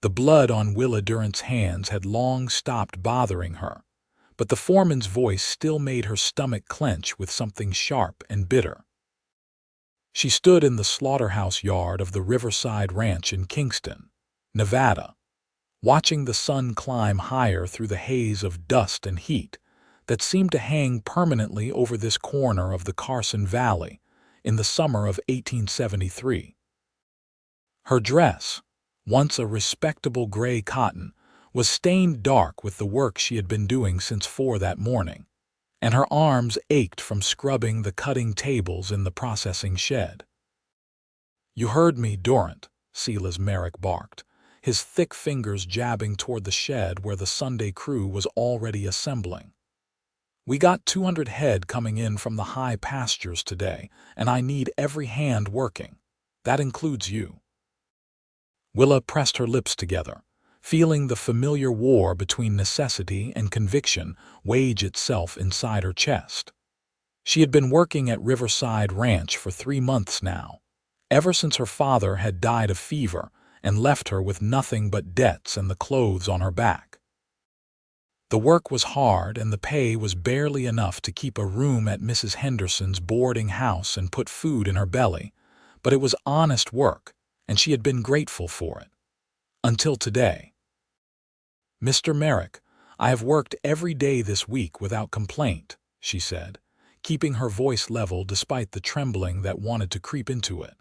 The blood on Willa Durant's hands had long stopped bothering her, but the foreman's voice still made her stomach clench with something sharp and bitter. She stood in the slaughterhouse yard of the Riverside Ranch in Kingston, Nevada, watching the sun climb higher through the haze of dust and heat that seemed to hang permanently over this corner of the Carson Valley in the summer of 1873. Her dress, once a respectable gray cotton, was stained dark with the work she had been doing since 4 that morning, and her arms ached from scrubbing the cutting tables in the processing shed. "You heard me, Durant," Silas Merrick barked, his thick fingers jabbing toward the shed where the Sunday crew was already assembling. "We got 200 head coming in from the high pastures today, and I need every hand working. That includes you." Willa pressed her lips together, feeling the familiar war between necessity and conviction wage itself inside her chest. She had been working at Riverside Ranch for 3 months now, ever since her father had died of fever and left her with nothing but debts and the clothes on her back. The work was hard and the pay was barely enough to keep a room at Mrs. Henderson's boarding house and put food in her belly, but it was honest work, and she had been grateful for it. Until today. "Mr. Merrick, I have worked every day this week without complaint," she said, keeping her voice level despite the trembling that wanted to creep into it.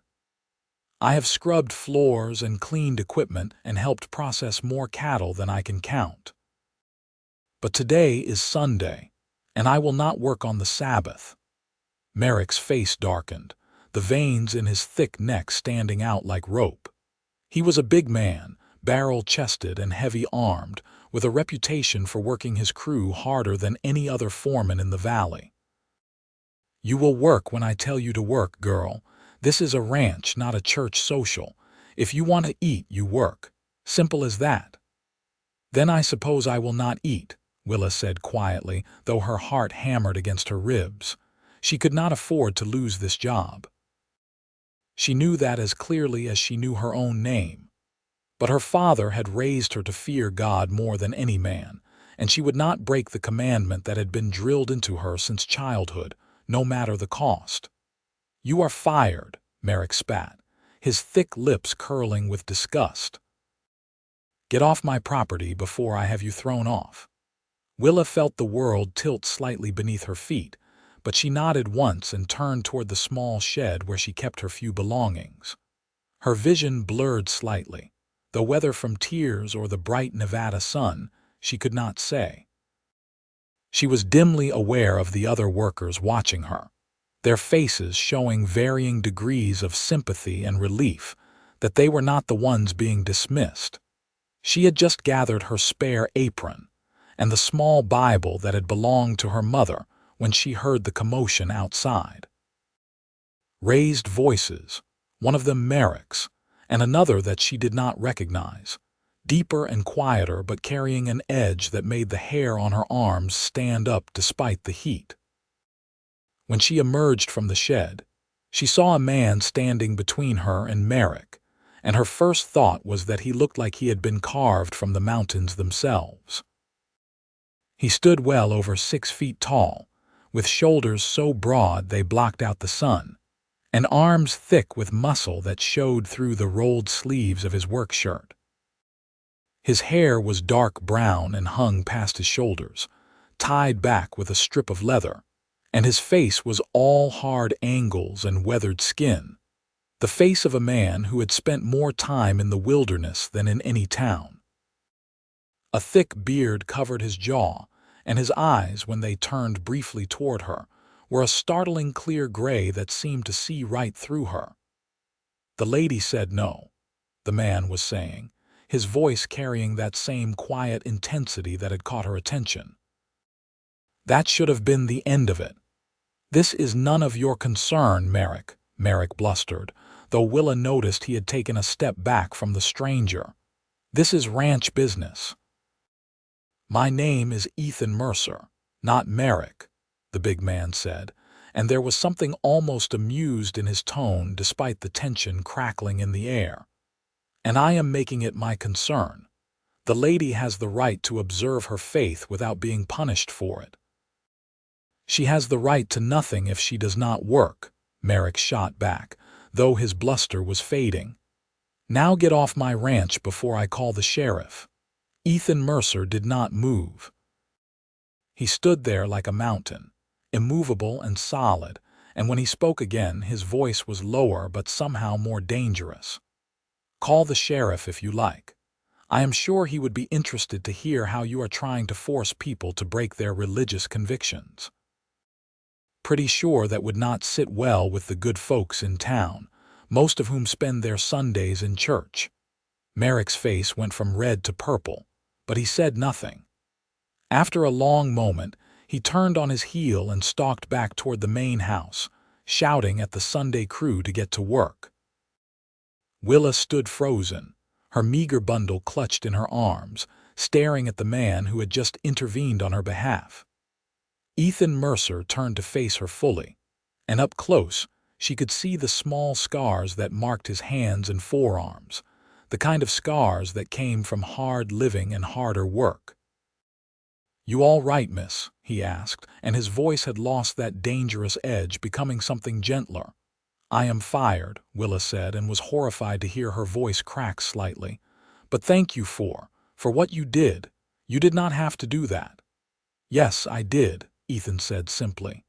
"I have scrubbed floors and cleaned equipment and helped process more cattle than I can count. But today is Sunday, and I will not work on the Sabbath." Merrick's face darkened, the veins in his thick neck standing out like rope. He was a big man, barrel-chested and heavy-armed, with a reputation for working his crew harder than any other foreman in the valley. "You will work when I tell you to work, girl. This is a ranch, not a church social. If you want to eat, you work. Simple as that." "Then I suppose I will not eat," Willa said quietly, though her heart hammered against her ribs. She could not afford to lose this job. She knew that as clearly as she knew her own name. But her father had raised her to fear God more than any man, and she would not break the commandment that had been drilled into her since childhood, no matter the cost. "You are fired," Merrick spat, his thick lips curling with disgust. "Get off my property before I have you thrown off." Willa felt the world tilt slightly beneath her feet, but she nodded once and turned toward the small shed where she kept her few belongings. Her vision blurred slightly, though whether from tears or the bright Nevada sun, she could not say. She was dimly aware of the other workers watching her, their faces showing varying degrees of sympathy and relief that they were not the ones being dismissed. She had just gathered her spare apron and the small Bible that had belonged to her mother when she heard the commotion outside. Raised voices, one of them Merrick's, and another that she did not recognize, deeper and quieter but carrying an edge that made the hair on her arms stand up despite the heat. When she emerged from the shed, she saw a man standing between her and Merrick, and her first thought was that he looked like he had been carved from the mountains themselves. He stood well over 6 feet tall, with shoulders so broad they blocked out the sun, and arms thick with muscle that showed through the rolled sleeves of his work shirt. His hair was dark brown and hung past his shoulders, tied back with a strip of leather, and his face was all hard angles and weathered skin, the face of a man who had spent more time in the wilderness than in any town. A thick beard covered his jaw, and his eyes, when they turned briefly toward her, were a startling clear gray that seemed to see right through her. "The lady said no," the man was saying, his voice carrying that same quiet intensity that had caught her attention. "That should have been the end of it." "This is none of your concern, Merrick," Merrick blustered, though Willa noticed he had taken a step back from the stranger. "This is ranch business." "My name is Ethan Mercer, not Merrick," the big man said, and there was something almost amused in his tone despite the tension crackling in the air. And I am making it my concern. The lady has the right to observe her faith without being punished for it. She has the right to nothing if she does not work, Merrick shot back, though his bluster was fading. Now get off my ranch before I call the sheriff. Ethan Mercer did not move. He stood there like a mountain, immovable and solid, and when he spoke again, his voice was lower but somehow more dangerous. Call the sheriff if you like. I am sure he would be interested to hear how you are trying to force people to break their religious convictions. Pretty sure that would not sit well with the good folks in town, most of whom spend their Sundays in church. Merrick's face went from red to purple, but he said nothing. After a long moment, he turned on his heel and stalked back toward the main house, shouting at the Sunday crew to get to work. Willa stood frozen, her meager bundle clutched in her arms, staring at the man who had just intervened on her behalf. Ethan Mercer turned to face her fully, and up close, she could see the small scars that marked his hands and forearms, the kind of scars that came from hard living and harder work. "You all right, miss?" he asked, and his voice had lost that dangerous edge, becoming something gentler. "I am fired," Willa said, and was horrified to hear her voice crack slightly. "But thank you for what you did. You did not have to do that." "Yes, I did," Ethan said simply.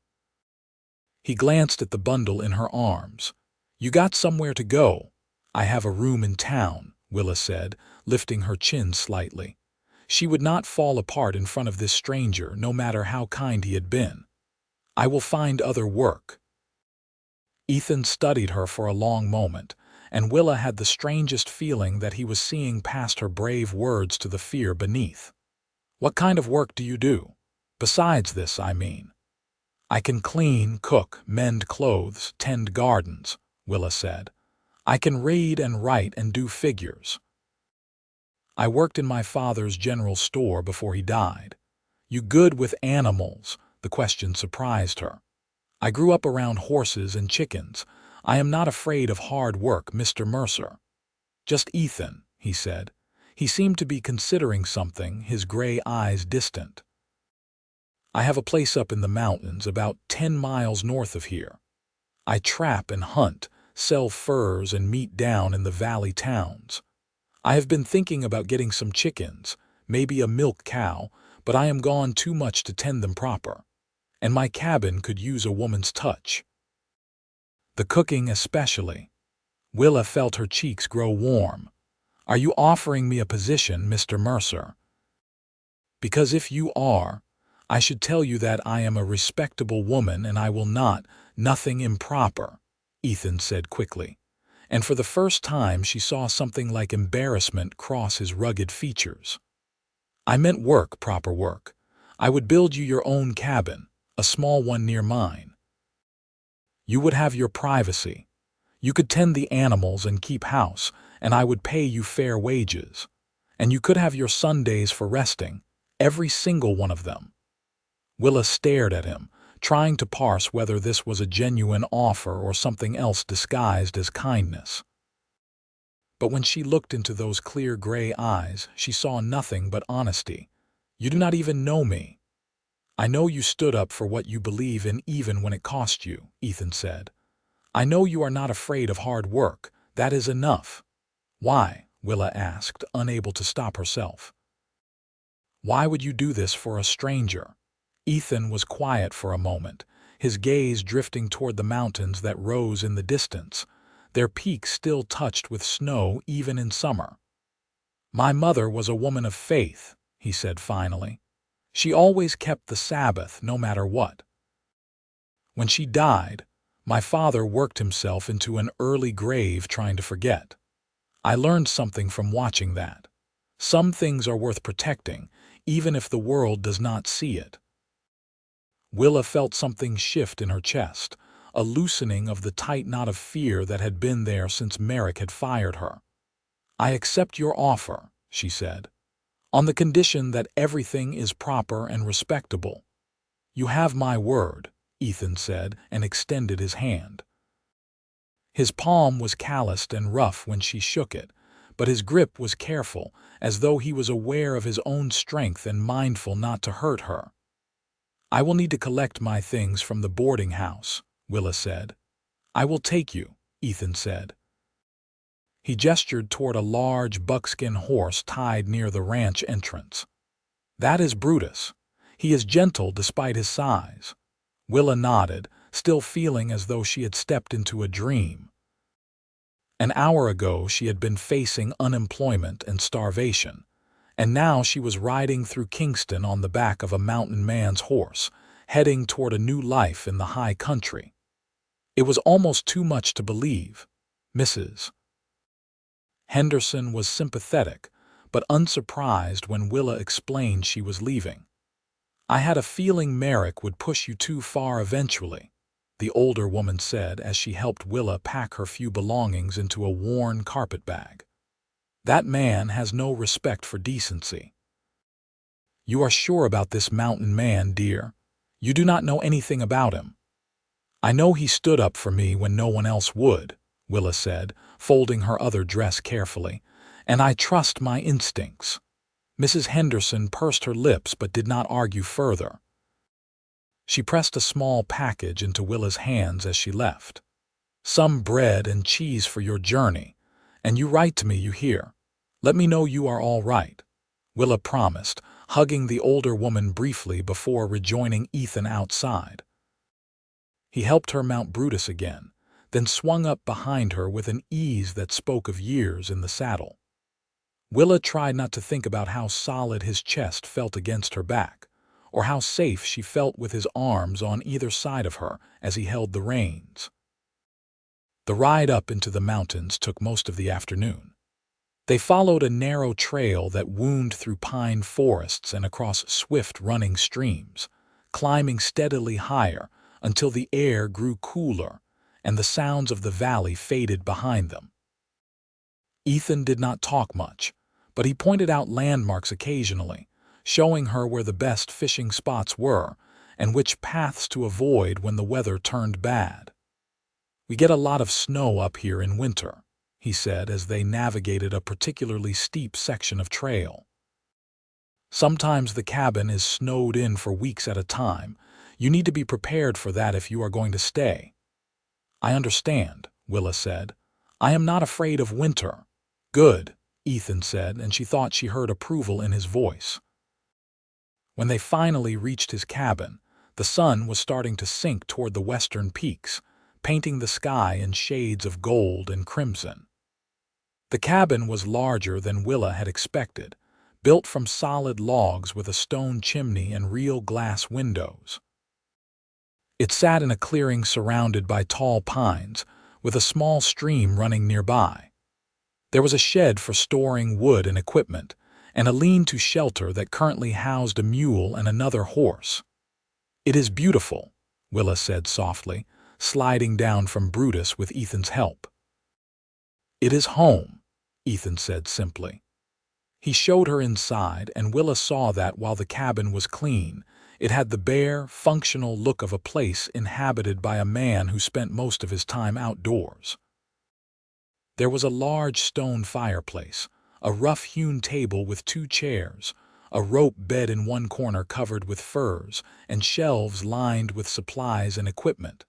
He glanced at the bundle in her arms. "You got somewhere to go." "I have a room in town," Willa said, lifting her chin slightly. She would not fall apart in front of this stranger, no matter how kind he had been. "I will find other work." Ethan studied her for a long moment, and Willa had the strangest feeling that he was seeing past her brave words to the fear beneath. "What kind of work do you do? Besides this, I mean." "I can clean, cook, mend clothes, tend gardens," Willa said. "I can read and write and do figures. I worked in my father's general store before he died." "You good with animals?" The question surprised her. "I grew up around horses and chickens. I am not afraid of hard work, Mr. Mercer." "Just Ethan," he said. He seemed to be considering something, his gray eyes distant. "I have a place up in the mountains about 10 miles north of here. I trap and hunt, sell furs and meat down in the valley towns. I have been thinking about getting some chickens, maybe a milk cow, but I am gone too much to tend them proper. And my cabin could use a woman's touch. The cooking especially." Willa felt her cheeks grow warm. "Are you offering me a position, Mr. Mercer? Because if you are, I should tell you that I am a respectable woman and I will nothing improper," Ethan said quickly. And for the first time she saw something like embarrassment cross his rugged features. "I meant work, proper work. I would build you your own cabin, a small one near mine. You would have your privacy. You could tend the animals and keep house, and I would pay you fair wages. And you could have your Sundays for resting, every single one of them." Willa stared at him, trying to parse whether this was a genuine offer or something else disguised as kindness. But when she looked into those clear gray eyes, she saw nothing but honesty. "You do not even know me." "I know you stood up for what you believe in even when it cost you," Ethan said. "I know you are not afraid of hard work. That is enough." "Why?" Willa asked, unable to stop herself. "Why would you do this for a stranger?" Ethan was quiet for a moment, his gaze drifting toward the mountains that rose in the distance, their peaks still touched with snow even in summer. "My mother was a woman of faith," he said finally. "She always kept the Sabbath no matter what. When she died, my father worked himself into an early grave trying to forget. I learned something from watching that. Some things are worth protecting, even if the world does not see it." Willa felt something shift in her chest, a loosening of the tight knot of fear that had been there since Merrick had fired her. "I accept your offer," she said, "on the condition that everything is proper and respectable." "You have my word," Ethan said, and extended his hand. His palm was calloused and rough when she shook it, but his grip was careful, as though he was aware of his own strength and mindful not to hurt her. "I will need to collect my things from the boarding house," Willa said. "I will take you," Ethan said. He gestured toward a large buckskin horse tied near the ranch entrance. "That is Brutus. He is gentle despite his size." Willa nodded, still feeling as though she had stepped into a dream. An hour ago she had been facing unemployment and starvation, and now she was riding through Kingston on the back of a mountain man's horse, heading toward a new life in the high country. It was almost too much to believe. Mrs. Henderson was sympathetic, but unsurprised when Willa explained she was leaving. "I had a feeling Merrick would push you too far eventually," the older woman said as she helped Willa pack her few belongings into a worn carpet bag. "That man has no respect for decency." "You are sure about this mountain man, dear? You do not know anything about him." "I know he stood up for me when no one else would," Willa said, folding her other dress carefully, "and I trust my instincts." Mrs. Henderson pursed her lips but did not argue further. She pressed a small package into Willa's hands as she left. "Some bread and cheese for your journey, and you write to me, you hear? Let me know you are all right," Willa promised, hugging the older woman briefly before rejoining Ethan outside. He helped her mount Brutus again, then swung up behind her with an ease that spoke of years in the saddle. Willa tried not to think about how solid his chest felt against her back, or how safe she felt with his arms on either side of her as he held the reins. The ride up into the mountains took most of the afternoon. They followed a narrow trail that wound through pine forests and across swift-running streams, climbing steadily higher until the air grew cooler and the sounds of the valley faded behind them. Ethan did not talk much, but he pointed out landmarks occasionally, showing her where the best fishing spots were and which paths to avoid when the weather turned bad. "We get a lot of snow up here in winter," he said as they navigated a particularly steep section of trail. "Sometimes the cabin is snowed in for weeks at a time. You need to be prepared for that if you are going to stay." "I understand," Willa said. "I am not afraid of winter." "Good," Ethan said, and she thought she heard approval in his voice. When they finally reached his cabin, the sun was starting to sink toward the western peaks, painting the sky in shades of gold and crimson. The cabin was larger than Willa had expected, built from solid logs with a stone chimney and real glass windows. It sat in a clearing surrounded by tall pines, with a small stream running nearby. There was a shed for storing wood and equipment, and a lean-to shelter that currently housed a mule and another horse. "It is beautiful," Willa said softly, sliding down from Brutus with Ethan's help. "It is home," Ethan said simply. He showed her inside, and Willa saw that while the cabin was clean, it had the bare, functional look of a place inhabited by a man who spent most of his time outdoors. There was a large stone fireplace, a rough-hewn table with 2 chairs, a rope bed in one corner covered with furs, and shelves lined with supplies and equipment.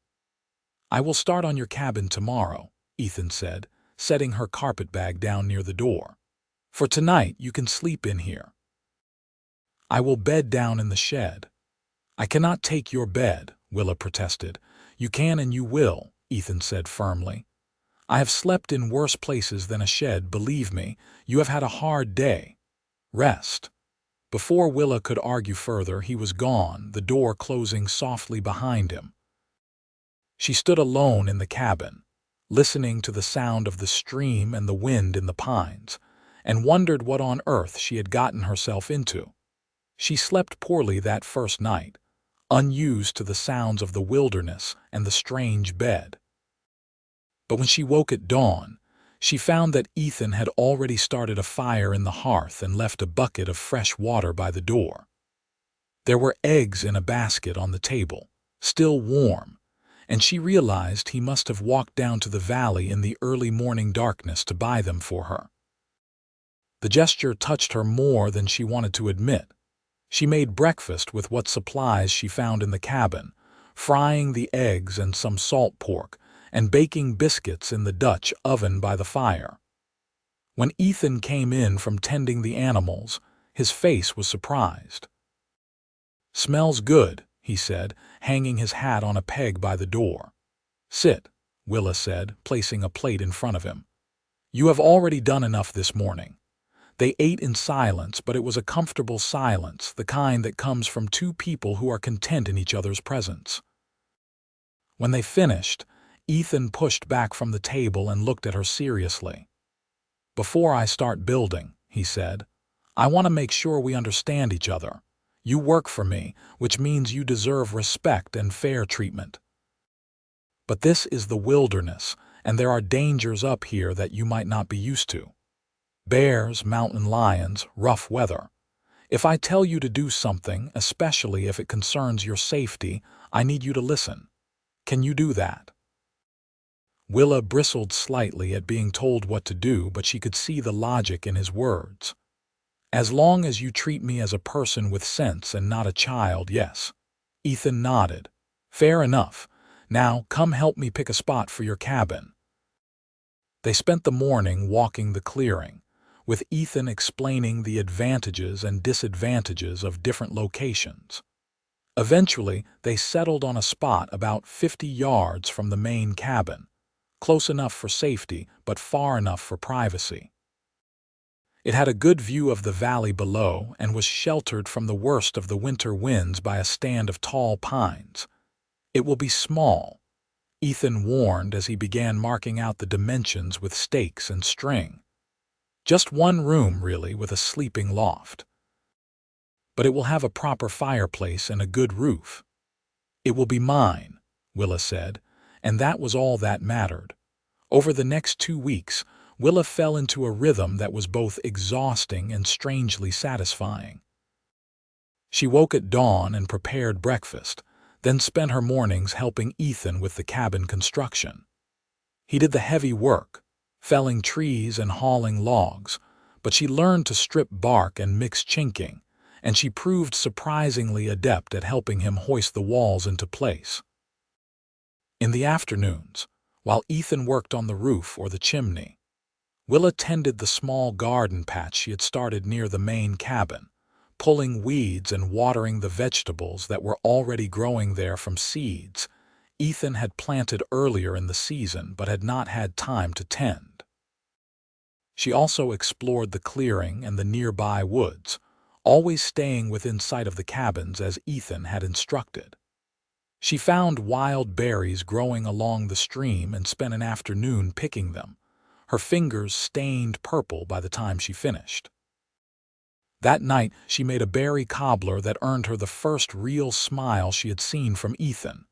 "I will start on your cabin tomorrow," Ethan said, setting her carpet bag down near the door. "For tonight you can sleep in here." "I will bed down in the shed." "I cannot take your bed," Willa protested. "You can and you will," Ethan said firmly. "I have slept in worse places than a shed, believe me. You have had a hard day. Rest." Before Willa could argue further, he was gone, the door closing softly behind him. She stood alone in the cabin, listening to the sound of the stream and the wind in the pines, and wondered what on earth she had gotten herself into. She slept poorly that first night, unused to the sounds of the wilderness and the strange bed. But when she woke at dawn, she found that Ethan had already started a fire in the hearth and left a bucket of fresh water by the door. There were eggs in a basket on the table, still warm, and she realized he must have walked down to the valley in the early morning darkness to buy them for her. The gesture touched her more than she wanted to admit. She made breakfast with what supplies she found in the cabin, frying the eggs and some salt pork, and baking biscuits in the Dutch oven by the fire. When Ethan came in from tending the animals, his face was surprised. "Smells good," he said, hanging his hat on a peg by the door. "Sit," Willa said, placing a plate in front of him. "You have already done enough this morning." They ate in silence, but it was a comfortable silence, the kind that comes from two people who are content in each other's presence. When they finished, Ethan pushed back from the table and looked at her seriously. "Before I start building," he said, "I want to make sure we understand each other. You work for me, which means you deserve respect and fair treatment. But this is the wilderness, and there are dangers up here that you might not be used to. Bears, mountain lions, rough weather. If I tell you to do something, especially if it concerns your safety, I need you to listen. Can you do that?" Willa bristled slightly at being told what to do, but she could see the logic in his words. "As long as you treat me as a person with sense and not a child, yes." Ethan nodded. "Fair enough. Now come help me pick a spot for your cabin." They spent the morning walking the clearing, with Ethan explaining the advantages and disadvantages of different locations. Eventually, they settled on a spot about 50 yards from the main cabin, close enough for safety but far enough for privacy. It had a good view of the valley below and was sheltered from the worst of the winter winds by a stand of tall pines. "It will be small," Ethan warned as he began marking out the dimensions with stakes and string. "Just one room, really, with a sleeping loft. But it will have a proper fireplace and a good roof." "It will be mine," Willa said, and that was all that mattered. Over the next 2 weeks, Willa fell into a rhythm that was both exhausting and strangely satisfying. She woke at dawn and prepared breakfast, then spent her mornings helping Ethan with the cabin construction. He did the heavy work, felling trees and hauling logs, but she learned to strip bark and mix chinking, and she proved surprisingly adept at helping him hoist the walls into place. In the afternoons, while Ethan worked on the roof or the chimney, Willa tended the small garden patch she had started near the main cabin, pulling weeds and watering the vegetables that were already growing there from seeds Ethan had planted earlier in the season but had not had time to tend. She also explored the clearing and the nearby woods, always staying within sight of the cabins as Ethan had instructed. She found wild berries growing along the stream and spent an afternoon picking them, her fingers stained purple by the time she finished. That night, she made a berry cobbler that earned her the first real smile she had seen from Ethan.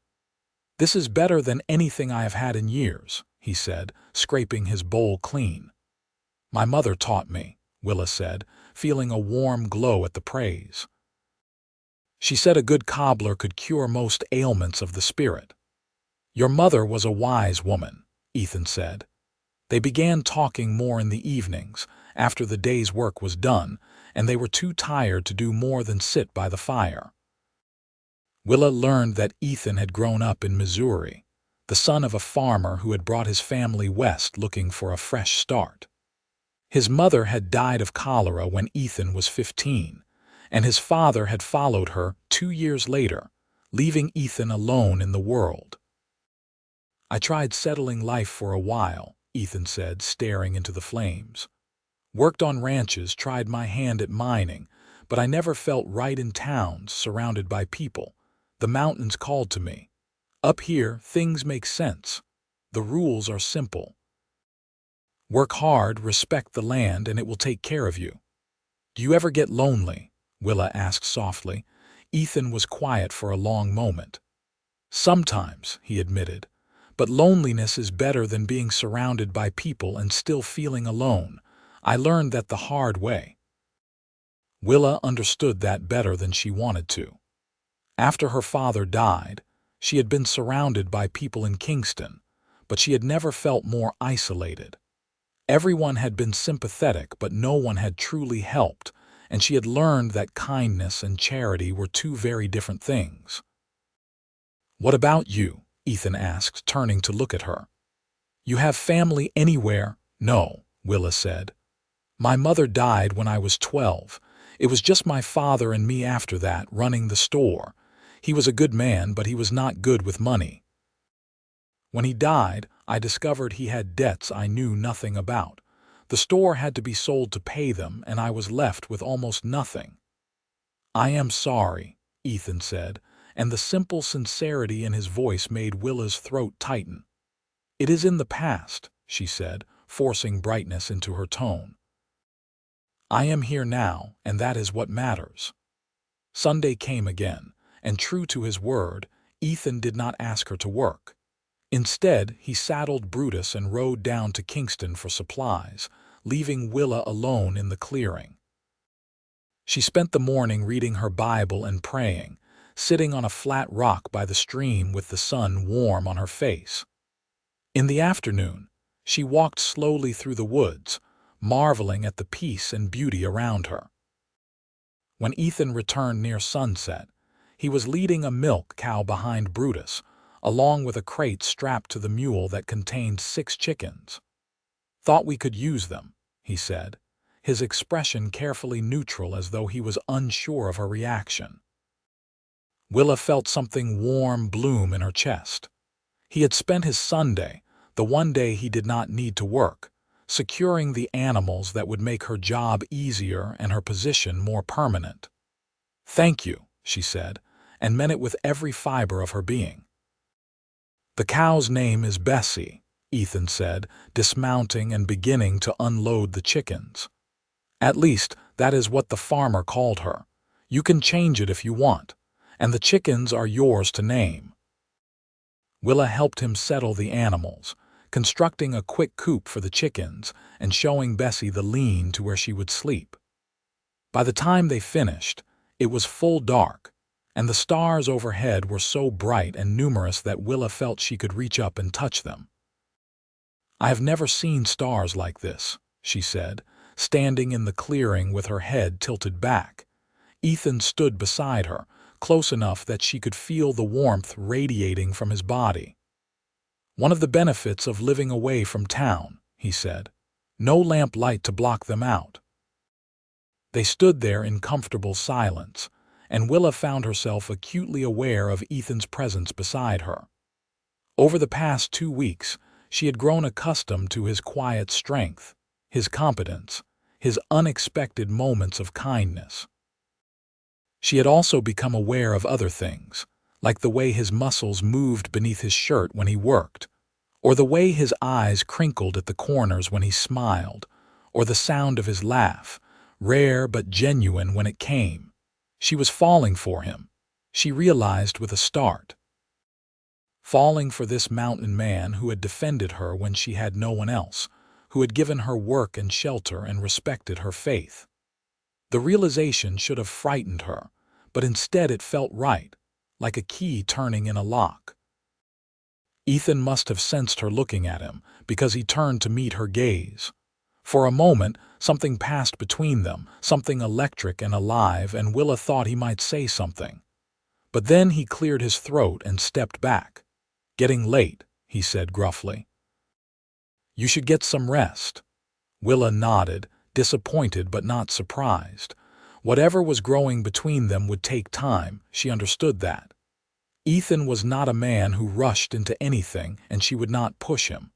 "This is better than anything I have had in years," he said, scraping his bowl clean. "My mother taught me," Willa said, feeling a warm glow at the praise. "She said a good cobbler could cure most ailments of the spirit." "Your mother was a wise woman," Ethan said. They began talking more in the evenings, after the day's work was done, and they were too tired to do more than sit by the fire. Willa learned that Ethan had grown up in Missouri, the son of a farmer who had brought his family west looking for a fresh start. His mother had died of cholera when Ethan was 15, and his father had followed her 2 years later, leaving Ethan alone in the world. "I tried settling life for a while," Ethan said, staring into the flames. "Worked on ranches, tried my hand at mining, but I never felt right in towns, surrounded by people. The mountains called to me. Up here, things make sense. The rules are simple. Work hard, respect the land, and it will take care of you." "Do you ever get lonely?" Willa asked softly. Ethan was quiet for a long moment. "Sometimes," he admitted, "but loneliness is better than being surrounded by people and still feeling alone. I learned that the hard way." Willa understood that better than she wanted to. After her father died, she had been surrounded by people in Kingston, but she had never felt more isolated. Everyone had been sympathetic, but no one had truly helped, and she had learned that kindness and charity were two very different things. "What about you?" Ethan asked, turning to look at her. "You have family anywhere?" "No," Willa said. "My mother died when I was 12. It was just my father and me after that, running the store. He was a good man, but he was not good with money. When he died, I discovered he had debts I knew nothing about. The store had to be sold to pay them, and I was left with almost nothing." "I am sorry," Ethan said, and the simple sincerity in his voice made Willa's throat tighten. "It is in the past," she said, forcing brightness into her tone. "I am here now, and that is what matters." Sunday came again, and true to his word, Ethan did not ask her to work. Instead, he saddled Brutus and rode down to Kingston for supplies, leaving Willa alone in the clearing. She spent the morning reading her Bible and praying, sitting on a flat rock by the stream with the sun warm on her face. In the afternoon, she walked slowly through the woods, marveling at the peace and beauty around her. When Ethan returned near sunset, he was leading a milk cow behind Brutus, along with a crate strapped to the mule that contained 6 chickens. "Thought we could use them," he said, his expression carefully neutral as though he was unsure of her reaction. Willa felt something warm bloom in her chest. He had spent his Sunday, the one day he did not need to work, securing the animals that would make her job easier and her position more permanent. "Thank you," she said, and meant it with every fiber of her being. "The cow's name is Bessie," Ethan said, dismounting and beginning to unload the chickens. "At least, that is what the farmer called her. You can change it if you want, and the chickens are yours to name." Willa helped him settle the animals, constructing a quick coop for the chickens and showing Bessie the lean to where she would sleep. By the time they finished, it was full dark, and the stars overhead were so bright and numerous that Willa felt she could reach up and touch them. "I have never seen stars like this," she said, standing in the clearing with her head tilted back. Ethan stood beside her, close enough that she could feel the warmth radiating from his body. "One of the benefits of living away from town," he said. "No lamp light to block them out." They stood there in comfortable silence, and Willa found herself acutely aware of Ethan's presence beside her. Over the past 2 weeks, she had grown accustomed to his quiet strength, his competence, his unexpected moments of kindness. She had also become aware of other things, like the way his muscles moved beneath his shirt when he worked, or the way his eyes crinkled at the corners when he smiled, or the sound of his laugh, rare but genuine when it came. She was falling for him, she realized with a start. Falling for this mountain man who had defended her when she had no one else, who had given her work and shelter and respected her faith. The realization should have frightened her, but instead it felt right, like a key turning in a lock. Ethan must have sensed her looking at him, because he turned to meet her gaze. For a moment, something passed between them, something electric and alive, and Willa thought he might say something. But then he cleared his throat and stepped back. "Getting late," he said gruffly. "You should get some rest." Willa nodded, disappointed but not surprised. Whatever was growing between them would take time, she understood that. Ethan was not a man who rushed into anything, and she would not push him.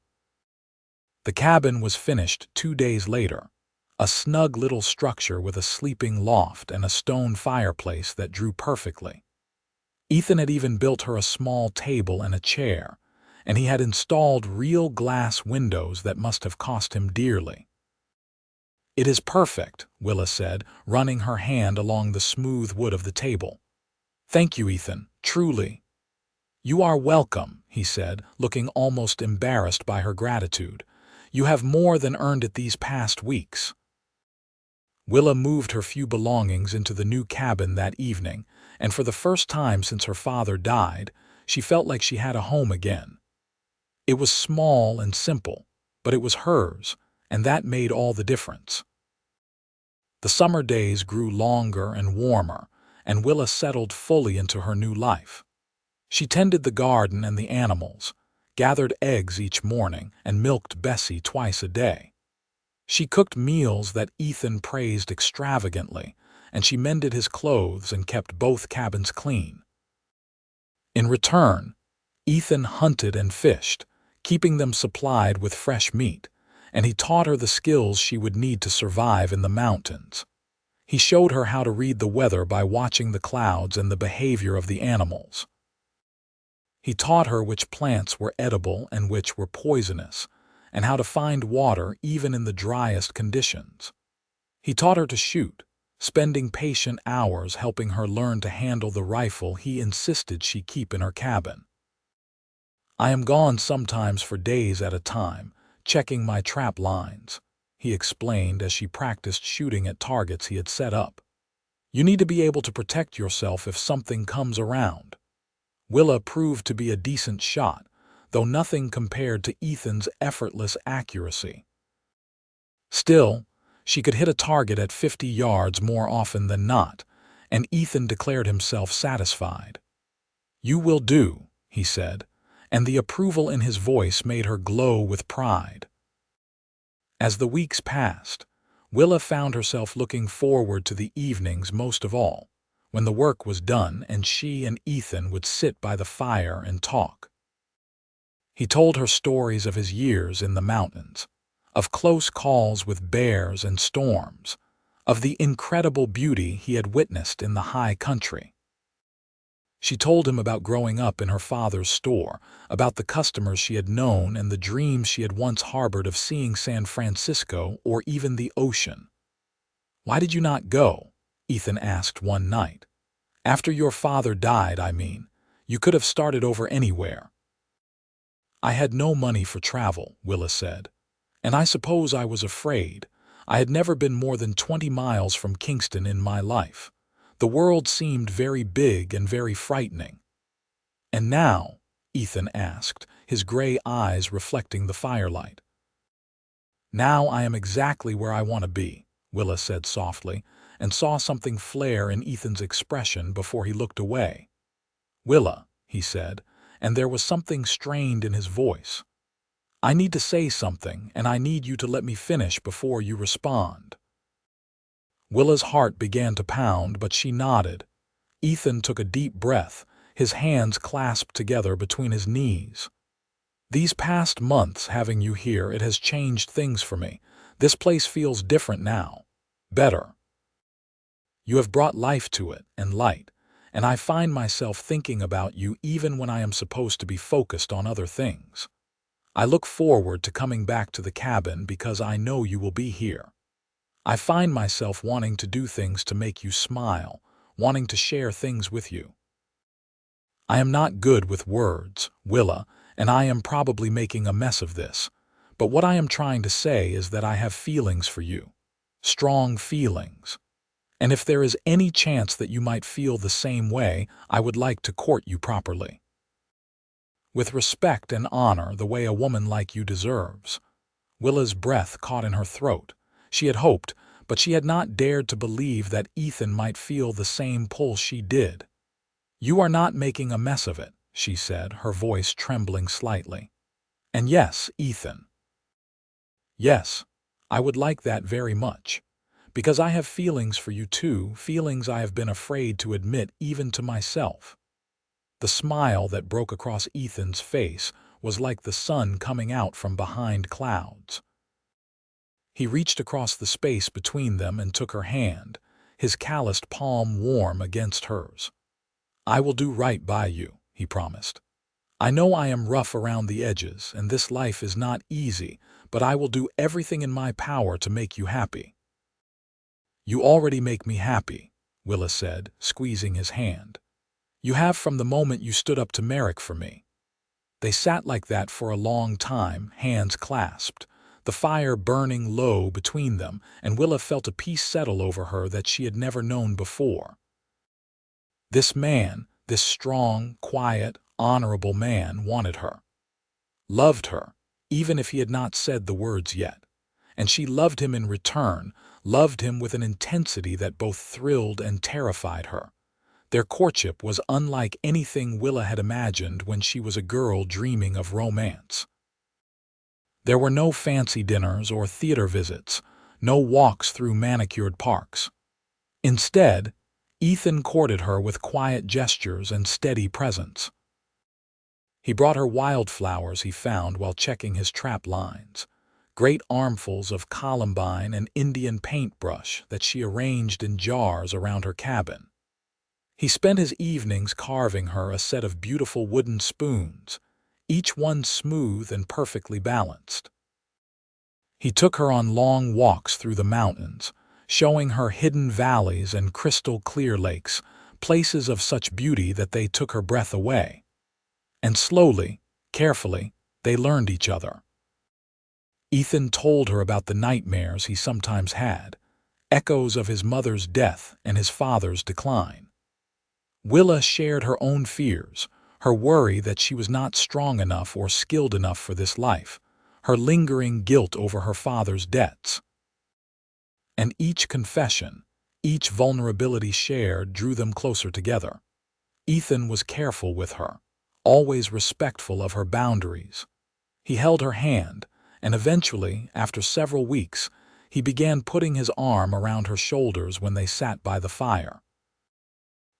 The cabin was finished 2 days later, a snug little structure with a sleeping loft and a stone fireplace that drew perfectly. Ethan had even built her a small table and a chair, and he had installed real glass windows that must have cost him dearly. "It is perfect," Willa said, running her hand along the smooth wood of the table. "Thank you, Ethan, truly." "You are welcome," he said, looking almost embarrassed by her gratitude. "You have more than earned it these past weeks." Willa moved her few belongings into the new cabin that evening, and for the first time since her father died, she felt like she had a home again. It was small and simple, but it was hers, and that made all the difference. The summer days grew longer and warmer, and Willa settled fully into her new life. She tended the garden and the animals, gathered eggs each morning, and milked Bessie twice a day. She cooked meals that Ethan praised extravagantly, and she mended his clothes and kept both cabins clean. In return, Ethan hunted and fished, keeping them supplied with fresh meat, and he taught her the skills she would need to survive in the mountains. He showed her how to read the weather by watching the clouds and the behavior of the animals. He taught her which plants were edible and which were poisonous, and how to find water even in the driest conditions. He taught her to shoot, spending patient hours helping her learn to handle the rifle he insisted she keep in her cabin. "I am gone sometimes for days at a time, checking my trap lines," he explained as she practiced shooting at targets he had set up. "You need to be able to protect yourself if something comes around." Willa proved to be a decent shot, though nothing compared to Ethan's effortless accuracy. Still, she could hit a target at 50 yards more often than not, and Ethan declared himself satisfied. "You will do," he said, and the approval in his voice made her glow with pride. As the weeks passed, Willa found herself looking forward to the evenings most of all, when the work was done and she and Ethan would sit by the fire and talk. He told her stories of his years in the mountains, of close calls with bears and storms, of the incredible beauty he had witnessed in the high country. She told him about growing up in her father's store, about the customers she had known and the dreams she had once harbored of seeing San Francisco or even the ocean. "Why did you not go?" Ethan asked one night. "After your father died, I mean. You could have started over anywhere." "I had no money for travel," Willa said, "and I suppose I was afraid. I had never been more than 20 miles from Kingston in my life. The world seemed very big and very frightening." "And now?" Ethan asked, his gray eyes reflecting the firelight. "Now I am exactly where I want to be," Willa said softly, and saw something flare in Ethan's expression before he looked away. "Willa," he said, and there was something strained in his voice. "I need to say something, and I need you to let me finish before you respond." Willa's heart began to pound, but she nodded. Ethan took a deep breath, his hands clasped together between his knees. "These past months having you here, it has changed things for me. This place feels different now. Better. You have brought life to it, and light, and I find myself thinking about you even when I am supposed to be focused on other things. I look forward to coming back to the cabin because I know you will be here. I find myself wanting to do things to make you smile, wanting to share things with you. I am not good with words, Willa, and I am probably making a mess of this, but what I am trying to say is that I have feelings for you. Strong feelings. And if there is any chance that you might feel the same way, I would like to court you properly. With respect and honor the way a woman like you deserves." Willa's breath caught in her throat. She had hoped, but she had not dared to believe that Ethan might feel the same pull she did. "You are not making a mess of it," she said, her voice trembling slightly. "And yes, Ethan. Yes, I would like that very much. Because I have feelings for you too, feelings I have been afraid to admit even to myself." The smile that broke across Ethan's face was like the sun coming out from behind clouds. He reached across the space between them and took her hand, his calloused palm warm against hers. "I will do right by you," he promised. "I know I am rough around the edges, and this life is not easy, but I will do everything in my power to make you happy." "You already make me happy," Willa said, squeezing his hand. "You have from the moment you stood up to Merrick for me." They sat like that for a long time, hands clasped, the fire burning low between them, and Willa felt a peace settle over her that she had never known before. This man, this strong, quiet, honorable man, wanted her. Loved her, even if he had not said the words yet. and she loved him in return, loved him with an intensity that both thrilled and terrified her. Their courtship was unlike anything Willa had imagined when she was a girl dreaming of romance. There were no fancy dinners or theater visits, no walks through manicured parks. Instead, Ethan courted her with quiet gestures and steady presence. He brought her wildflowers he found while checking his trap lines, great armfuls of columbine and Indian paintbrush that she arranged in jars around her cabin. He spent his evenings carving her a set of beautiful wooden spoons, each one smooth and perfectly balanced. He took her on long walks through the mountains, showing her hidden valleys and crystal-clear lakes, places of such beauty that they took her breath away. And slowly, carefully, they learned each other. Ethan told her about the nightmares he sometimes had, echoes of his mother's death and his father's decline. Willa shared her own fears, her worry that she was not strong enough or skilled enough for this life, her lingering guilt over her father's debts. And each confession, each vulnerability shared drew them closer together. Ethan was careful with her, always respectful of her boundaries. He held her hand, and eventually, after several weeks, he began putting his arm around her shoulders when they sat by the fire.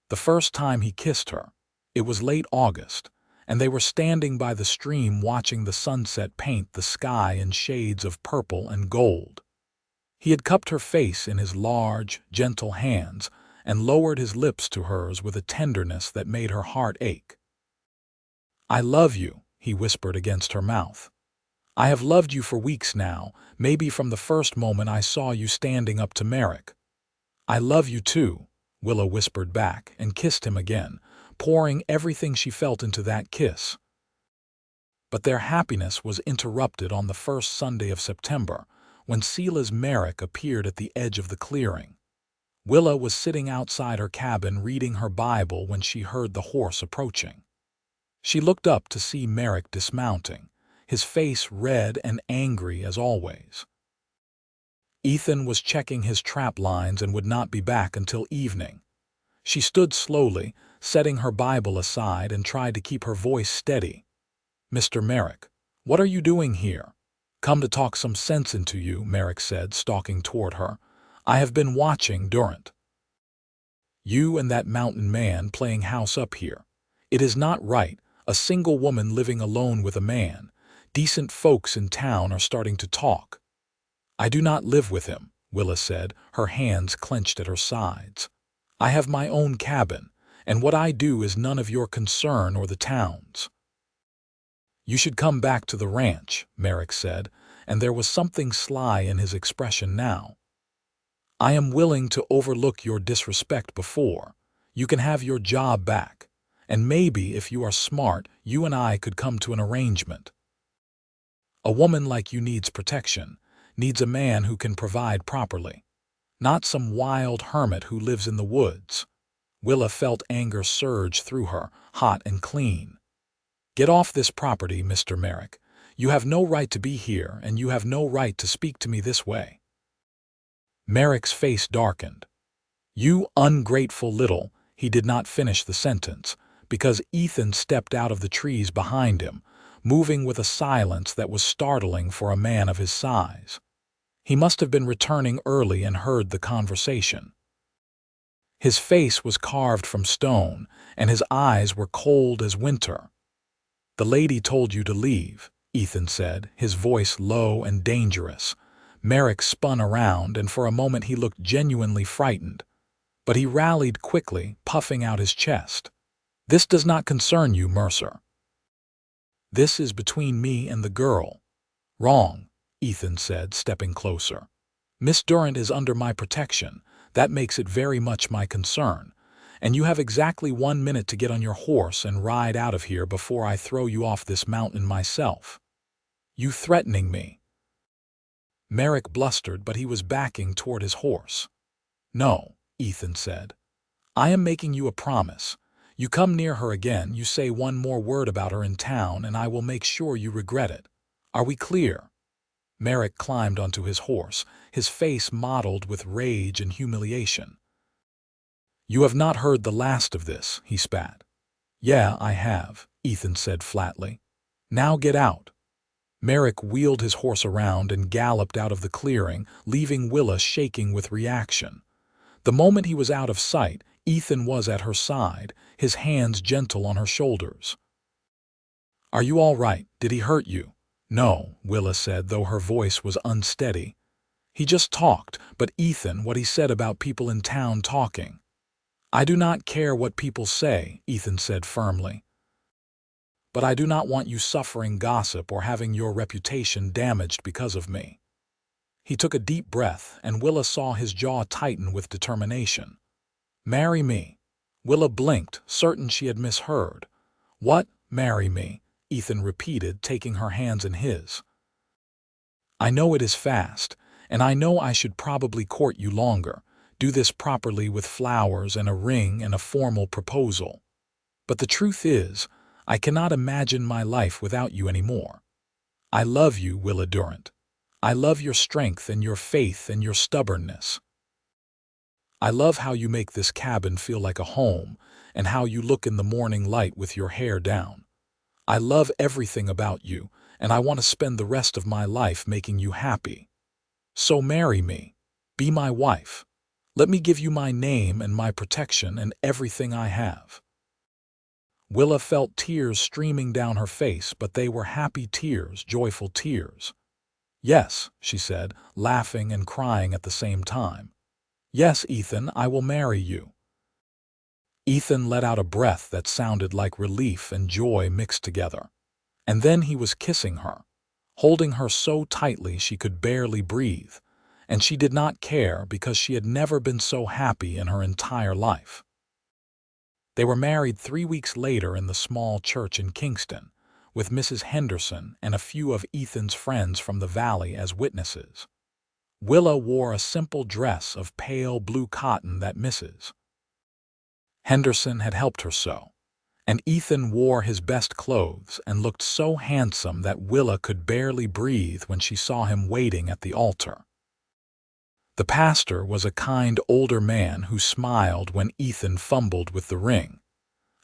The first time he kissed her, it was late August, and they were standing by the stream watching the sunset paint the sky in shades of purple and gold. He had cupped her face in his large, gentle hands and lowered his lips to hers with a tenderness that made her heart ache. "I love you," he whispered against her mouth. "I have loved you for weeks now, maybe from the first moment I saw you standing up to Merrick." "I love you too," Willa whispered back and kissed him again, pouring everything she felt into that kiss. But their happiness was interrupted on the first Sunday of September, when Sela's Merrick appeared at the edge of the clearing. Willa was sitting outside her cabin reading her Bible when she heard the horse approaching. She looked up to see Merrick dismounting, his face red and angry as always. Ethan was checking his trap lines and would not be back until evening. She stood slowly, setting her Bible aside, and tried to keep her voice steady. "Mr. Merrick, what are you doing here?" "Come to talk some sense into you," Merrick said, stalking toward her. "I have been watching Durant. You and that mountain man playing house up here. It is not right, a single woman living alone with a man. Decent folks in town are starting to talk." "I do not live with him," Willa said, her hands clenched at her sides. "I have my own cabin, and what I do is none of your concern or the town's." "You should come back to the ranch," Merrick said, and there was something sly in his expression now. "I am willing to overlook your disrespect before. You can have your job back, and maybe, if you are smart, you and I could come to an arrangement. A woman like you needs protection, needs a man who can provide properly, not some wild hermit who lives in the woods." Willa felt anger surge through her, hot and clean. "Get off this property, Mr. Merrick. You have no right to be here, and you have no right to speak to me this way." Merrick's face darkened. "You ungrateful little—" He did not finish the sentence, because Ethan stepped out of the trees behind him, moving with a silence that was startling for a man of his size. He must have been returning early and heard the conversation. His face was carved from stone, and his eyes were cold as winter. "The lady told you to leave," Ethan said, his voice low and dangerous. Merrick spun around, and for a moment he looked genuinely frightened. But he rallied quickly, puffing out his chest. "This does not concern you, Mercer. This is between me and the girl." "Wrong," Ethan said, stepping closer. "Miss Durant is under my protection. That makes it very much my concern. And you have exactly 1 minute to get on your horse and ride out of here before I throw you off this mountain myself." "You threatening me?" Merrick blustered, but he was backing toward his horse. "No," Ethan said. "I am making you a promise. You come near her again, you say one more word about her in town, and I will make sure you regret it. Are we clear?" Merrick climbed onto his horse, his face mottled with rage and humiliation. "You have not heard the last of this," he spat. "Yeah, I have," Ethan said flatly. "Now get out." Merrick wheeled his horse around and galloped out of the clearing, leaving Willa shaking with reaction. The moment he was out of sight, Ethan was at her side, his hands gentle on her shoulders. "Are you all right? Did he hurt you?" "No," Willa said, though her voice was unsteady. "He just talked, but Ethan, what he said about people in town talking." "I do not care what people say," Ethan said firmly. "But I do not want you suffering gossip or having your reputation damaged because of me." He took a deep breath, and Willa saw his jaw tighten with determination. "Marry me." Willa blinked, certain she had misheard. "What? Marry me?" Ethan repeated, taking her hands in his. "I know it is fast, and I know I should probably court you longer, do this properly with flowers and a ring and a formal proposal. But the truth is, I cannot imagine my life without you anymore. I love you, Willa Durant. I love your strength and your faith and your stubbornness. I love how you make this cabin feel like a home and how you look in the morning light with your hair down. I love everything about you, and I want to spend the rest of my life making you happy. So marry me. Be my wife. Let me give you my name and my protection and everything I have." Willa felt tears streaming down her face, but they were happy tears, joyful tears. "Yes," she said, laughing and crying at the same time. "Yes, Ethan, I will marry you." Ethan let out a breath that sounded like relief and joy mixed together. And then he was kissing her, holding her so tightly she could barely breathe, and she did not care because she had never been so happy in her entire life. They were married 3 weeks later in the small church in Kingston, with Mrs. Henderson and a few of Ethan's friends from the valley as witnesses. Willa wore a simple dress of pale blue cotton that Mrs. Henderson had helped her sew, and Ethan wore his best clothes and looked so handsome that Willa could barely breathe when she saw him waiting at the altar. The pastor was a kind older man who smiled when Ethan fumbled with the ring,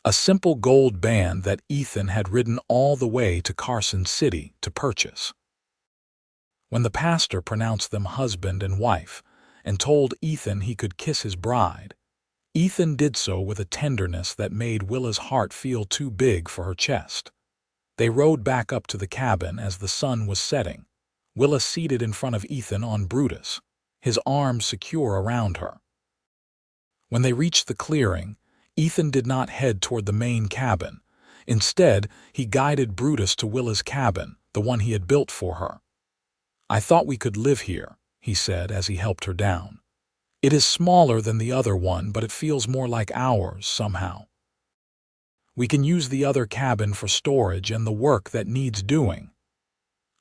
a simple gold band that Ethan had ridden all the way to Carson City to purchase. When the pastor pronounced them husband and wife and told Ethan he could kiss his bride, Ethan did so with a tenderness that made Willa's heart feel too big for her chest. They rode back up to the cabin as the sun was setting, Willa seated in front of Ethan on Brutus, his arms secure around her. When they reached the clearing, Ethan did not head toward the main cabin. Instead, he guided Brutus to Willa's cabin, the one he had built for her. "I thought we could live here," he said as he helped her down. "It is smaller than the other one, but it feels more like ours somehow. We can use the other cabin for storage and the work that needs doing."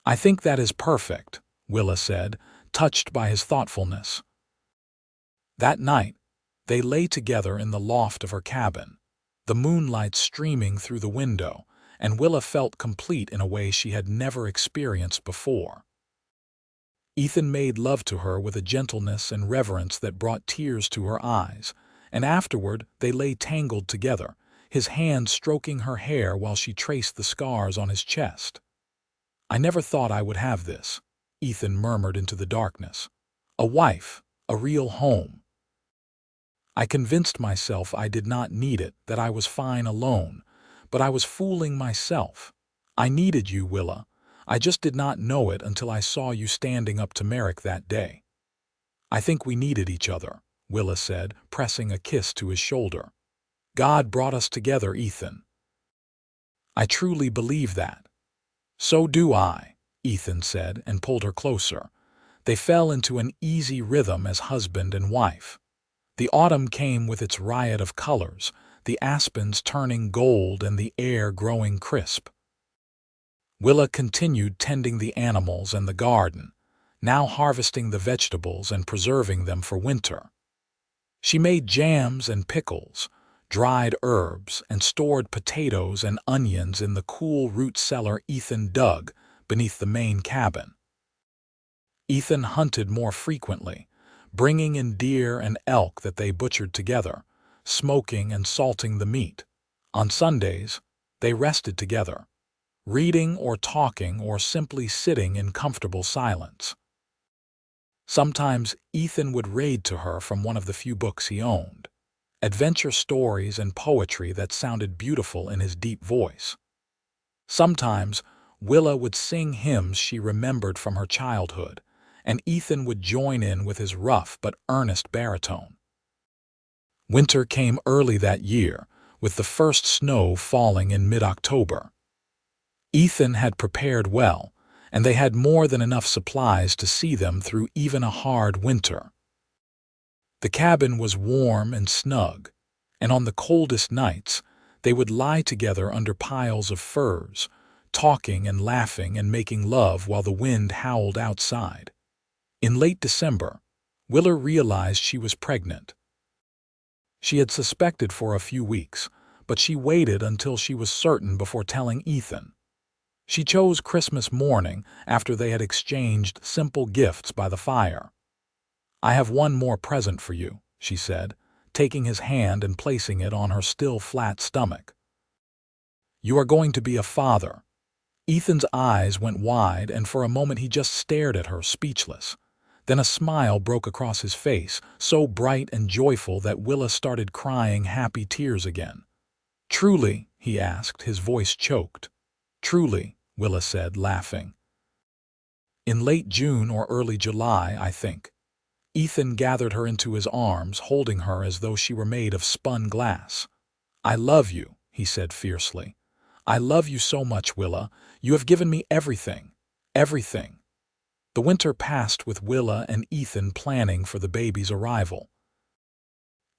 "I think that is perfect," Willa said, touched by his thoughtfulness. That night, they lay together in the loft of her cabin, the moonlight streaming through the window, and Willa felt complete in a way she had never experienced before. Ethan made love to her with a gentleness and reverence that brought tears to her eyes, and afterward they lay tangled together, his hand stroking her hair while she traced the scars on his chest. "I never thought I would have this," Ethan murmured into the darkness. "A wife, a real home. I convinced myself I did not need it, that I was fine alone, but I was fooling myself. I needed you, Willa. I just did not know it until I saw you standing up to Merrick that day." "I think we needed each other," Willa said, pressing a kiss to his shoulder. "God brought us together, Ethan." "I truly believe that." "So do I," Ethan said and pulled her closer. They fell into an easy rhythm as husband and wife. The autumn came with its riot of colors, the aspens turning gold and the air growing crisp. Willa continued tending the animals and the garden, now harvesting the vegetables and preserving them for winter. She made jams and pickles, dried herbs, and stored potatoes and onions in the cool root cellar Ethan dug beneath the main cabin. Ethan hunted more frequently, bringing in deer and elk that they butchered together, smoking and salting the meat. On Sundays, they rested together, reading or talking or simply sitting in comfortable silence. Sometimes Ethan would read to her from one of the few books he owned, adventure stories and poetry that sounded beautiful in his deep voice. Sometimes Willa would sing hymns she remembered from her childhood, and Ethan would join in with his rough but earnest baritone. Winter came early that year, with the first snow falling in mid-October. Ethan had prepared well, and they had more than enough supplies to see them through even a hard winter. The cabin was warm and snug, and on the coldest nights, they would lie together under piles of furs, talking and laughing and making love while the wind howled outside. In late December, Willa realized she was pregnant. She had suspected for a few weeks, but she waited until she was certain before telling Ethan. She chose Christmas morning after they had exchanged simple gifts by the fire. "I have one more present for you," she said, taking his hand and placing it on her still flat stomach. "You are going to be a father." Ethan's eyes went wide, and for a moment he just stared at her, speechless. Then a smile broke across his face, so bright and joyful that Willa started crying happy tears again. "Truly?" he asked, his voice choked. "Truly," Willa said, laughing. "In late June or early July, I think." Ethan gathered her into his arms, holding her as though she were made of spun glass. "I love you," he said fiercely. "I love you so much, Willa. You have given me everything. Everything." The winter passed with Willa and Ethan planning for the baby's arrival.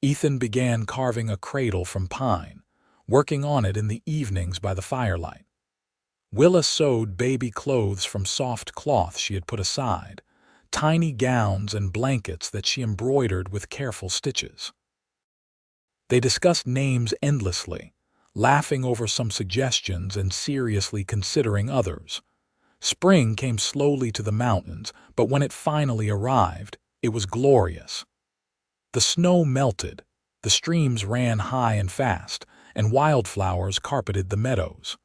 Ethan began carving a cradle from pine, working on it in the evenings by the firelight. Willa sewed baby clothes from soft cloth she had put aside, tiny gowns and blankets that she embroidered with careful stitches. They discussed names endlessly, laughing over some suggestions and seriously considering others. Spring came slowly to the mountains, but when it finally arrived, it was glorious. The snow melted, the streams ran high and fast, and wildflowers carpeted the meadows.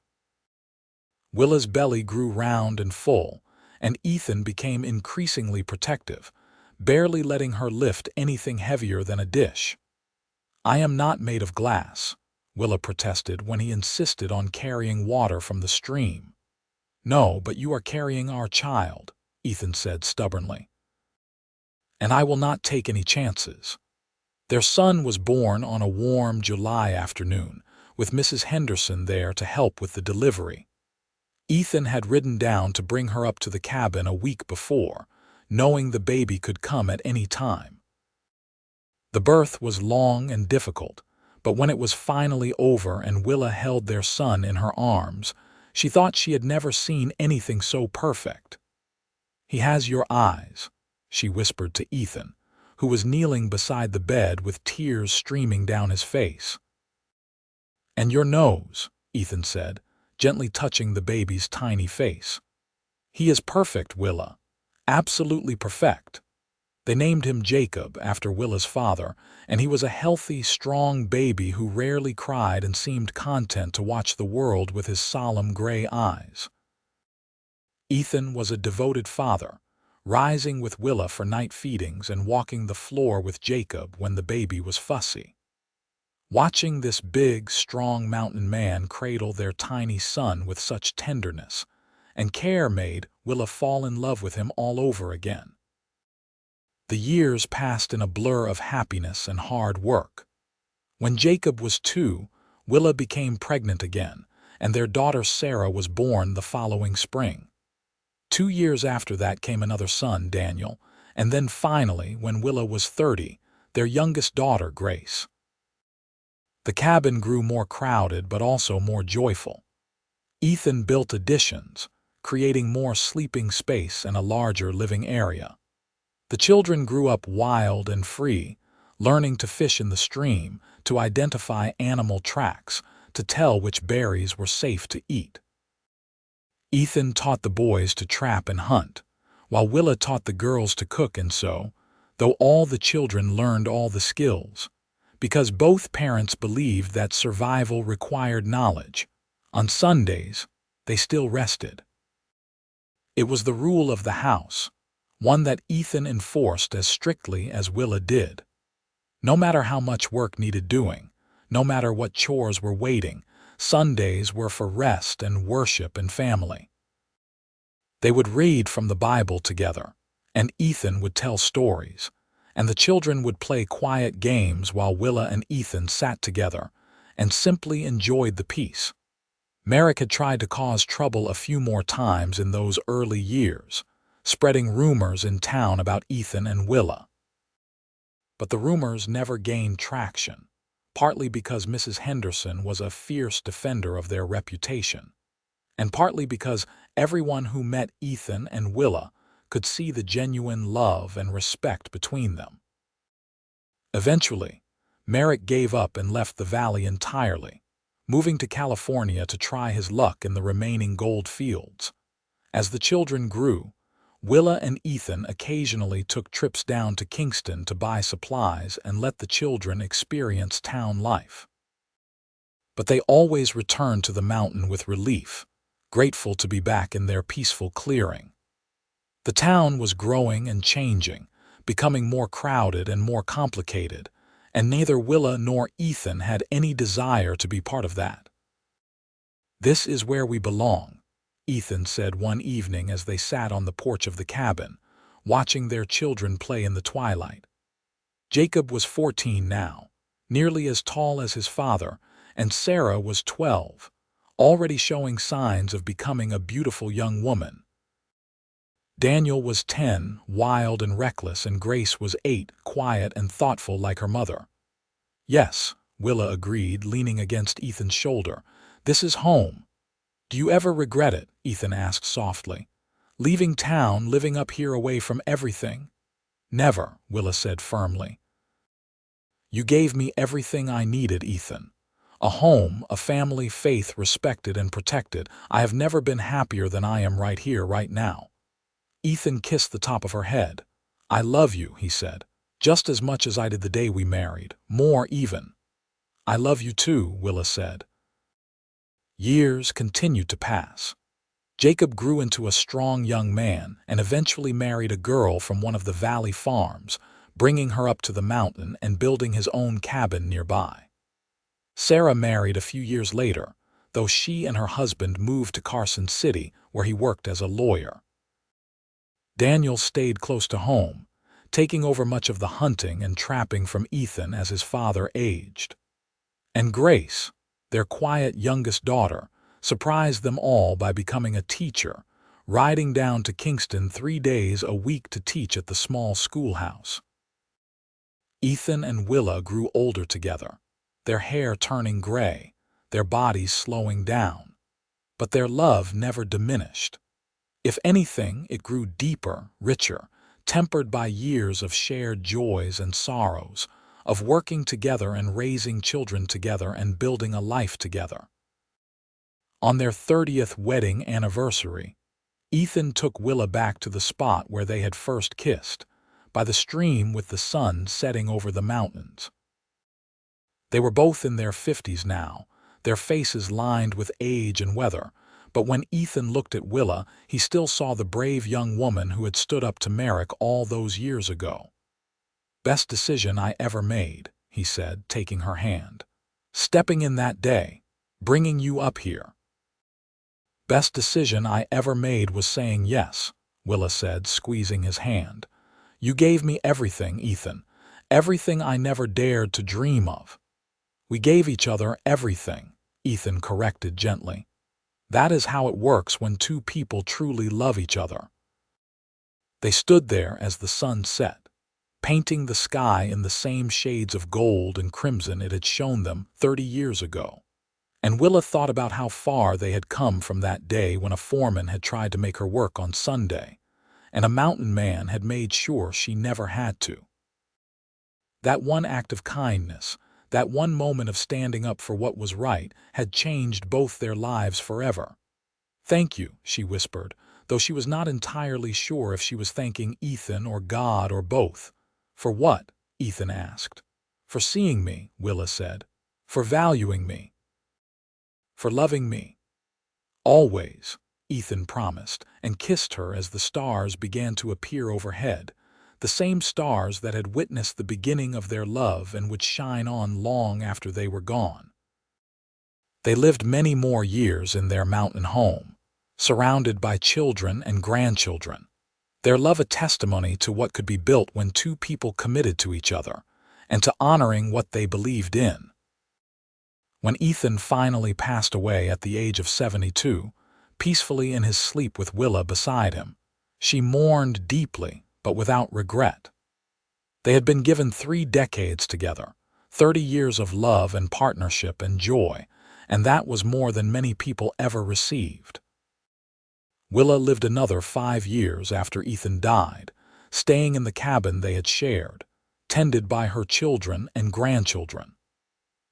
Willa's belly grew round and full, and Ethan became increasingly protective, barely letting her lift anything heavier than a dish. "I am not made of glass," Willa protested when he insisted on carrying water from the stream. "No, but you are carrying our child," Ethan said stubbornly. "And I will not take any chances." Their son was born on a warm July afternoon, with Mrs. Henderson there to help with the delivery. Ethan had ridden down to bring her up to the cabin a week before, knowing the baby could come at any time. The birth was long and difficult, but when it was finally over and Willa held their son in her arms, she thought she had never seen anything so perfect. "He has your eyes," she whispered to Ethan, who was kneeling beside the bed with tears streaming down his face. "And your nose," Ethan said, gently touching the baby's tiny face. "He is perfect, Willa. Absolutely perfect." They named him Jacob after Willa's father, and he was a healthy, strong baby who rarely cried and seemed content to watch the world with his solemn gray eyes. Ethan was a devoted father, rising with Willa for night feedings and walking the floor with Jacob when the baby was fussy. Watching this big, strong mountain man cradle their tiny son with such tenderness and care made Willa fall in love with him all over again. The years passed in a blur of happiness and hard work. When Jacob was 2, Willa became pregnant again, and their daughter Sarah was born the following spring. 2 years after that came another son, Daniel, and then finally, when Willa was 30, their youngest daughter, Grace. The cabin grew more crowded but also more joyful. Ethan built additions, creating more sleeping space and a larger living area. The children grew up wild and free, learning to fish in the stream, to identify animal tracks, to tell which berries were safe to eat. Ethan taught the boys to trap and hunt, while Willa taught the girls to cook and sew, though all the children learned all the skills, because both parents believed that survival required knowledge. On Sundays, they still rested. It was the rule of the house, one that Ethan enforced as strictly as Willa did. No matter how much work needed doing, no matter what chores were waiting, Sundays were for rest and worship and family. They would read from the Bible together, and Ethan would tell stories, and the children would play quiet games while Willa and Ethan sat together and simply enjoyed the peace. Merrick had tried to cause trouble a few more times in those early years, spreading rumors in town about Ethan and Willa. But the rumors never gained traction, partly because Mrs. Henderson was a fierce defender of their reputation, and partly because everyone who met Ethan and Willa could see the genuine love and respect between them. Eventually, Merrick gave up and left the valley entirely, moving to California to try his luck in the remaining gold fields. As the children grew, Willa and Ethan occasionally took trips down to Kingston to buy supplies and let the children experience town life. But they always returned to the mountain with relief, grateful to be back in their peaceful clearing. The town was growing and changing, becoming more crowded and more complicated, and neither Willa nor Ethan had any desire to be part of that. "This is where we belong," Ethan said one evening as they sat on the porch of the cabin, watching their children play in the twilight. Jacob was 14 now, nearly as tall as his father, and Sarah was 12, already showing signs of becoming a beautiful young woman. Daniel was 10, wild and reckless, and Grace was 8, quiet and thoughtful like her mother. "Yes," Willa agreed, leaning against Ethan's shoulder. "This is home." "Do you ever regret it?" Ethan asked softly. "Leaving town, living up here away from everything?" "Never," Willa said firmly. "You gave me everything I needed, Ethan. A home, a family, faith respected and protected. I have never been happier than I am right here, right now." Ethan kissed the top of her head. "I love you," he said, "just as much as I did the day we married, more even." "I love you too," Willa said. Years continued to pass. Jacob grew into a strong young man and eventually married a girl from one of the valley farms, bringing her up to the mountain and building his own cabin nearby. Sarah married a few years later, though she and her husband moved to Carson City, where he worked as a lawyer. Daniel stayed close to home, taking over much of the hunting and trapping from Ethan as his father aged. And Grace, their quiet youngest daughter, surprised them all by becoming a teacher, riding down to Kingston 3 days a week to teach at the small schoolhouse. Ethan and Willa grew older together, their hair turning gray, their bodies slowing down. But their love never diminished. If anything, it grew deeper, richer, tempered by years of shared joys and sorrows, of working together and raising children together and building a life together. On their 30th wedding anniversary, Ethan took Willa back to the spot where they had first kissed, by the stream with the sun setting over the mountains. They were both in their 50s now, their faces lined with age and weather, but when Ethan looked at Willa, he still saw the brave young woman who had stood up to Merrick all those years ago. "Best decision I ever made," he said, taking her hand. "Stepping in that day, bringing you up here." "Best decision I ever made was saying yes," Willa said, squeezing his hand. "You gave me everything, Ethan, everything I never dared to dream of." "We gave each other everything," Ethan corrected gently. "That is how it works when two people truly love each other." They stood there as the sun set, painting the sky in the same shades of gold and crimson it had shown them 30 years ago. And Willa thought about how far they had come from that day when a foreman had tried to make her work on Sunday, and a mountain man had made sure she never had to. That one act of kindness, that one moment of standing up for what was right, had changed both their lives forever. "Thank you," she whispered, though she was not entirely sure if she was thanking Ethan or God or both. "For what?" Ethan asked. "For seeing me," Willa said. "For valuing me. For loving me. Always," Ethan promised, and kissed her as the stars began to appear overhead, the same stars that had witnessed the beginning of their love and would shine on long after they were gone. They lived many more years in their mountain home, surrounded by children and grandchildren, their love a testimony to what could be built when two people committed to each other and to honoring what they believed in. When Ethan finally passed away at the age of 72, peacefully in his sleep with Willa beside him, she mourned deeply but without regret. They had been given 3 decades together, 30 years of love and partnership and joy, and that was more than many people ever received. Willa lived another 5 years after Ethan died, staying in the cabin they had shared, tended by her children and grandchildren.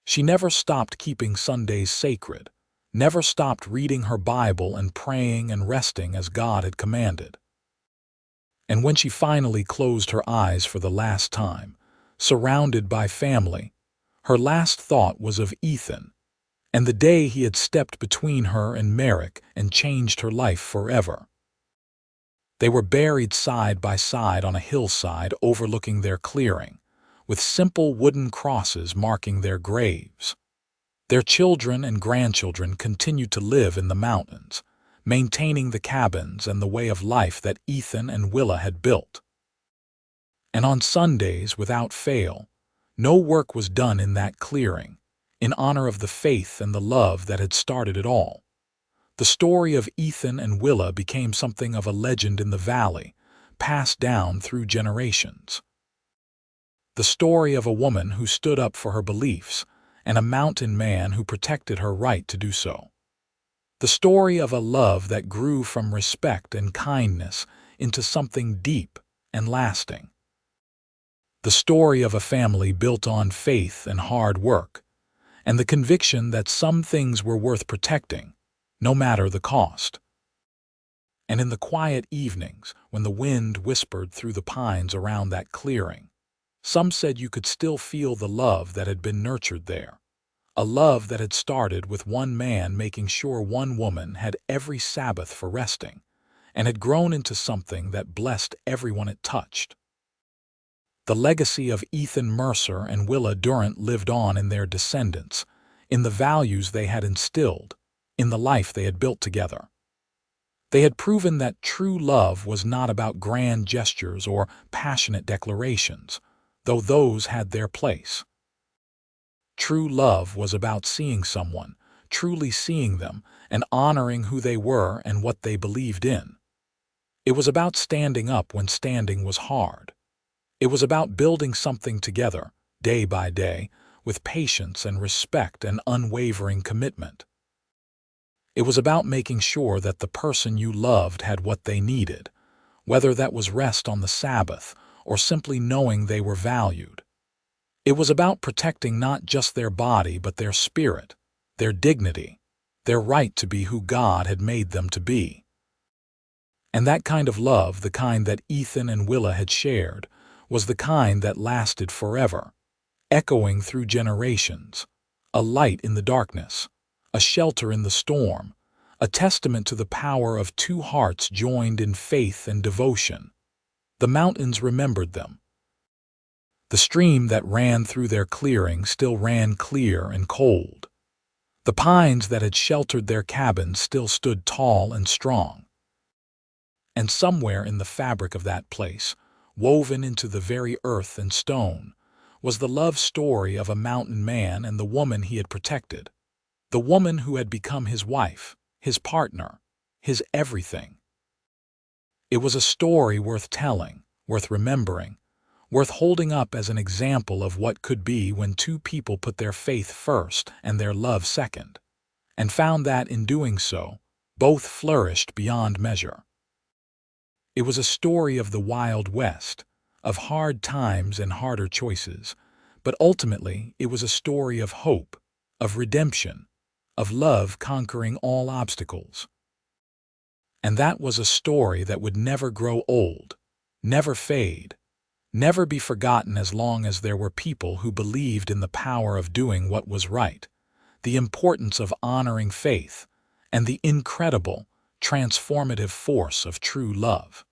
She never stopped keeping Sundays sacred, never stopped reading her Bible and praying and resting as God had commanded. And when she finally closed her eyes for the last time, surrounded by family, her last thought was of Ethan, and the day he had stepped between her and Merrick and changed her life forever. They were buried side by side on a hillside overlooking their clearing, with simple wooden crosses marking their graves. Their children and grandchildren continued to live in the mountains, maintaining the cabins and the way of life that Ethan and Willa had built. And on Sundays, without fail, no work was done in that clearing, in honor of the faith and the love that had started it all. The story of Ethan and Willa became something of a legend in the valley, passed down through generations. The story of a woman who stood up for her beliefs and a mountain man who protected her right to do so. The story of a love that grew from respect and kindness into something deep and lasting. The story of a family built on faith and hard work, and the conviction that some things were worth protecting, no matter the cost. And in the quiet evenings, when the wind whispered through the pines around that clearing, some said you could still feel the love that had been nurtured there. A love that had started with one man making sure one woman had every Sabbath for resting, and had grown into something that blessed everyone it touched. The legacy of Ethan Mercer and Willa Durant lived on in their descendants, in the values they had instilled, in the life they had built together. They had proven that true love was not about grand gestures or passionate declarations, though those had their place. True love was about seeing someone, truly seeing them, and honoring who they were and what they believed in. It was about standing up when standing was hard. It was about building something together, day by day, with patience and respect and unwavering commitment. It was about making sure that the person you loved had what they needed, whether that was rest on the Sabbath or simply knowing they were valued. It was about protecting not just their body but their spirit, their dignity, their right to be who God had made them to be. And that kind of love, the kind that Ethan and Willa had shared, was the kind that lasted forever, echoing through generations, a light in the darkness, a shelter in the storm, a testament to the power of two hearts joined in faith and devotion. The mountains remembered them. The stream that ran through their clearing still ran clear and cold. The pines that had sheltered their cabins still stood tall and strong. And somewhere in the fabric of that place, woven into the very earth and stone, was the love story of a mountain man and the woman he had protected, the woman who had become his wife, his partner, his everything. It was a story worth telling, worth remembering, worth holding up as an example of what could be when two people put their faith first and their love second, and found that in doing so, both flourished beyond measure. It was a story of the Wild West, of hard times and harder choices, but ultimately it was a story of hope, of redemption, of love conquering all obstacles. And that was a story that would never grow old, never fade, never be forgotten as long as there were people who believed in the power of doing what was right, the importance of honoring faith, and the incredible, transformative force of true love.